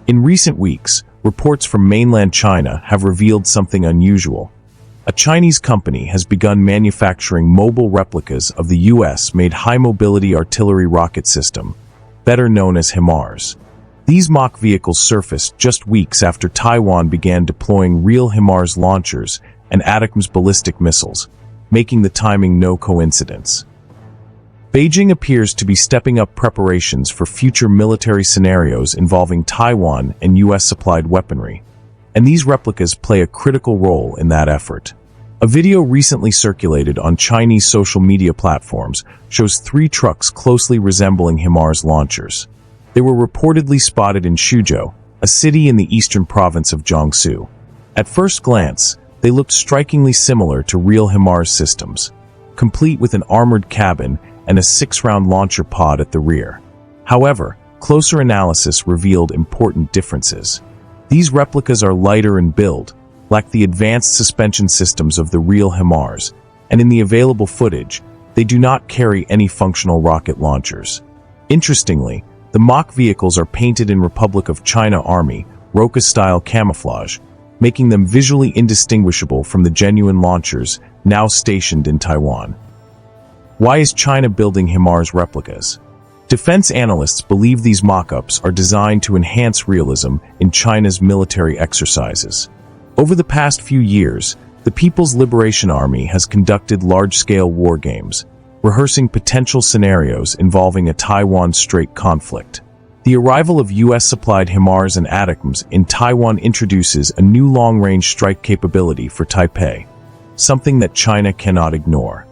In recent weeks, reports from mainland China have revealed something unusual. A Chinese company has begun manufacturing mobile replicas of the US-made high-mobility artillery rocket system, better known as Himars. These mock vehicles surfaced just weeks after Taiwan began deploying real Himars launchers and ATACMS ballistic missiles, making the timing no coincidence. Beijing appears to be stepping up preparations for future military scenarios involving Taiwan and US-supplied weaponry, and these replicas play a critical role in that effort. A video recently circulated on Chinese social media platforms shows 3 trucks closely resembling Himars launchers. They were reportedly spotted in Suzhou, a city in the eastern province of Jiangsu. At first glance, they looked strikingly similar to real Himars systems, complete with an armored cabin and a 6-round launcher pod at the rear. However, closer analysis revealed important differences. These replicas are lighter in build, lack the advanced suspension systems of the real Himars, and in the available footage, they do not carry any functional rocket launchers. Interestingly, the mock vehicles are painted in Republic of China Army, Roca-style camouflage, making them visually indistinguishable from the genuine launchers now stationed in Taiwan. Why is China building Himars replicas? Defense analysts believe these mock-ups are designed to enhance realism in China's military exercises. Over the past few years, the People's Liberation Army has conducted large-scale war games, rehearsing potential scenarios involving a Taiwan Strait conflict. The arrival of US-supplied Himars and ATACMS in Taiwan introduces a new long-range strike capability for Taipei, something that China cannot ignore.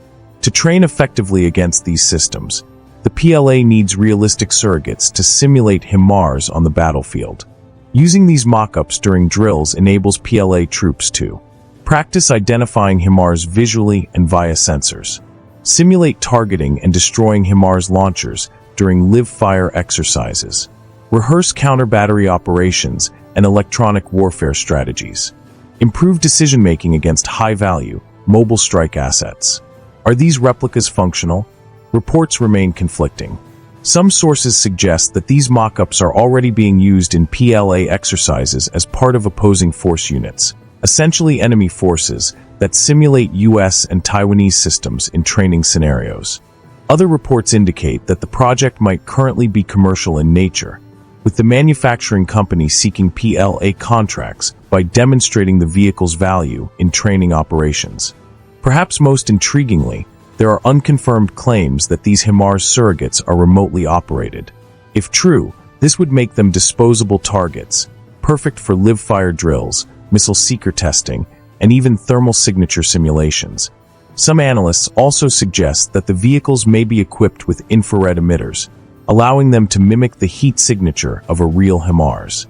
To train effectively against these systems, the PLA needs realistic surrogates to simulate Himars on the battlefield. Using these mock-ups during drills enables PLA troops to practice identifying Himars visually and via sensors, simulate targeting and destroying Himars launchers during live-fire exercises, rehearse counter-battery operations and electronic warfare strategies, improve decision-making against high-value, mobile strike assets. Are these replicas functional? Reports remain conflicting. Some sources suggest that these mock-ups are already being used in PLA exercises as part of opposing force units, essentially enemy forces that simulate US and Taiwanese systems in training scenarios. Other reports indicate that the project might currently be commercial in nature, with the manufacturing company seeking PLA contracts by demonstrating the vehicle's value in training operations. Perhaps most intriguingly, there are unconfirmed claims that these Himars surrogates are remotely operated. If true, this would make them disposable targets, perfect for live-fire drills, missile seeker testing, and even thermal signature simulations. Some analysts also suggest that the vehicles may be equipped with infrared emitters, allowing them to mimic the heat signature of a real Himars.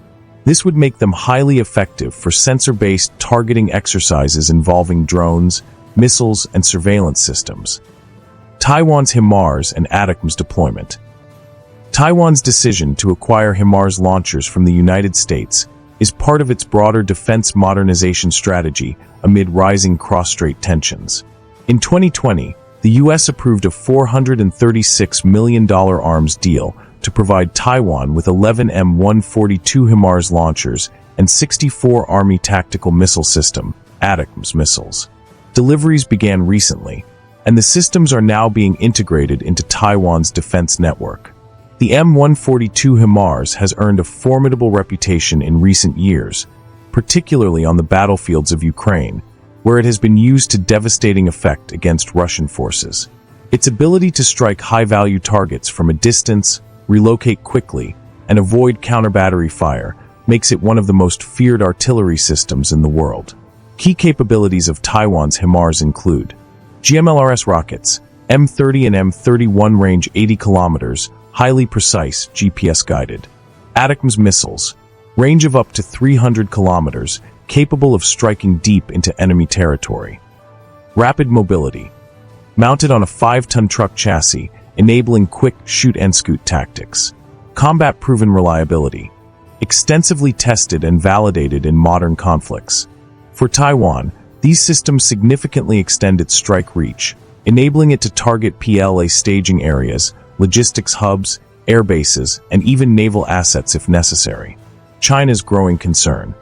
This would make them highly effective for sensor-based targeting exercises involving drones, missiles, and surveillance systems. Taiwan's Himars and ATACMS deployment. Taiwan's decision to acquire Himars launchers from the United States is part of its broader defense modernization strategy amid rising cross-strait tensions. In 2020, the U.S. approved a $436 million arms deal to provide Taiwan with 11 M142 Himars launchers and 64 Army Tactical Missile System (ATACMS) missiles. Deliveries began recently, and the systems are now being integrated into Taiwan's defense network. The M142 Himars has earned a formidable reputation in recent years, particularly on the battlefields of Ukraine, where it has been used to devastating effect against Russian forces. Its ability to strike high-value targets from a distance, relocate quickly, and avoid counter-battery fire makes it one of the most feared artillery systems in the world. Key capabilities of Taiwan's Himars include GMLRS rockets, M30 and M31 range 80 kilometers, highly precise, GPS-guided. ATACMS missiles, range of up to 300 kilometers, capable of striking deep into enemy territory. Rapid mobility, mounted on a 5-ton truck chassis, enabling quick shoot-and-scoot tactics. Combat-proven reliability, extensively tested and validated in modern conflicts. For Taiwan, these systems significantly extend its strike reach, enabling it to target PLA staging areas, logistics hubs, air bases, and even naval assets if necessary. China's growing concern.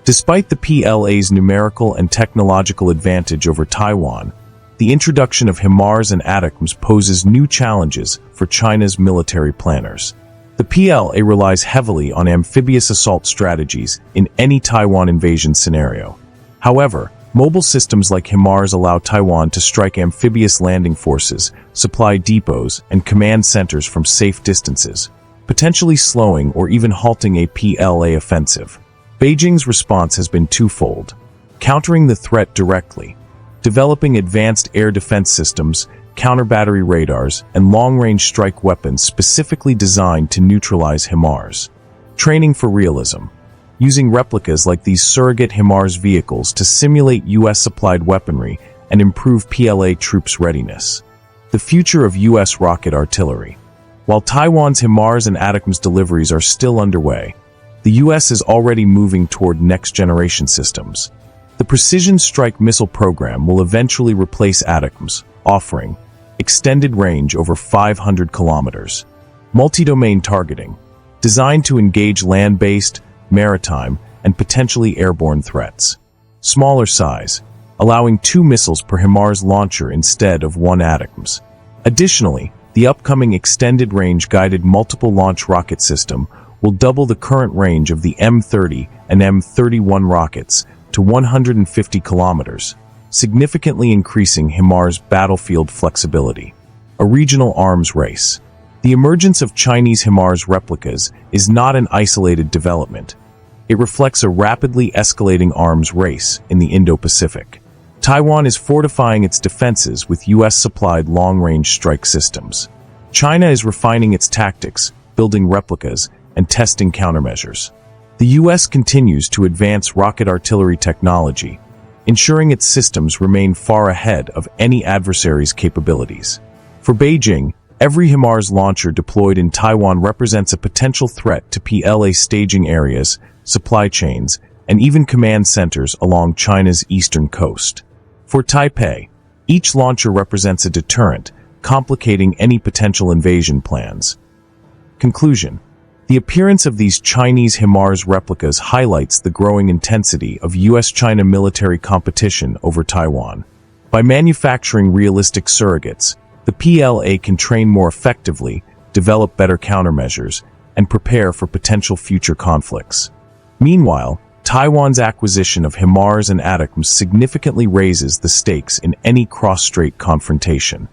Despite the PLA's numerical and technological advantage over Taiwan, the introduction of Himars and ATACMS poses new challenges for China's military planners. The PLA relies heavily on amphibious assault strategies in any Taiwan invasion scenario. However, mobile systems like Himars allow Taiwan to strike amphibious landing forces, supply depots, and command centers from safe distances, potentially slowing or even halting a PLA offensive. Beijing's response has been twofold: countering the threat directly, developing advanced air defense systems, counter-battery radars, and long-range strike weapons specifically designed to neutralize Himars. Training for realism, using replicas like these surrogate Himars vehicles to simulate U.S.-supplied weaponry and improve PLA troops' readiness. The future of U.S. rocket artillery. While Taiwan's Himars and ATACMS deliveries are still underway, the U.S. is already moving toward next-generation systems. The Precision Strike Missile program will eventually replace ATACMS, offering extended range over 500 kilometers, multi-domain targeting, designed to engage land-based, maritime, and potentially airborne threats. Smaller size, allowing 2 missiles per Himars launcher instead of 1 ATACMS. Additionally, the upcoming Extended Range Guided Multiple Launch Rocket System will double the current range of the M30 and M31 rockets to 150 kilometers, significantly increasing Himars' battlefield flexibility. A regional arms race. The emergence of Chinese Himars replicas is not an isolated development. It reflects a rapidly escalating arms race in the Indo-Pacific. Taiwan is fortifying its defenses with U.S.-supplied long-range strike systems. China is refining its tactics, building replicas, and testing countermeasures. The U.S. continues to advance rocket artillery technology, ensuring its systems remain far ahead of any adversary's capabilities. For Beijing, every Himars launcher deployed in Taiwan represents a potential threat to PLA staging areas, supply chains, and even command centers along China's eastern coast. For Taipei, each launcher represents a deterrent, complicating any potential invasion plans. Conclusion. The appearance of these Chinese Himars replicas highlights the growing intensity of U.S.-China military competition over Taiwan. By manufacturing realistic surrogates, the PLA can train more effectively, develop better countermeasures, and prepare for potential future conflicts. Meanwhile, Taiwan's acquisition of Himars and ATACMS significantly raises the stakes in any cross-strait confrontation.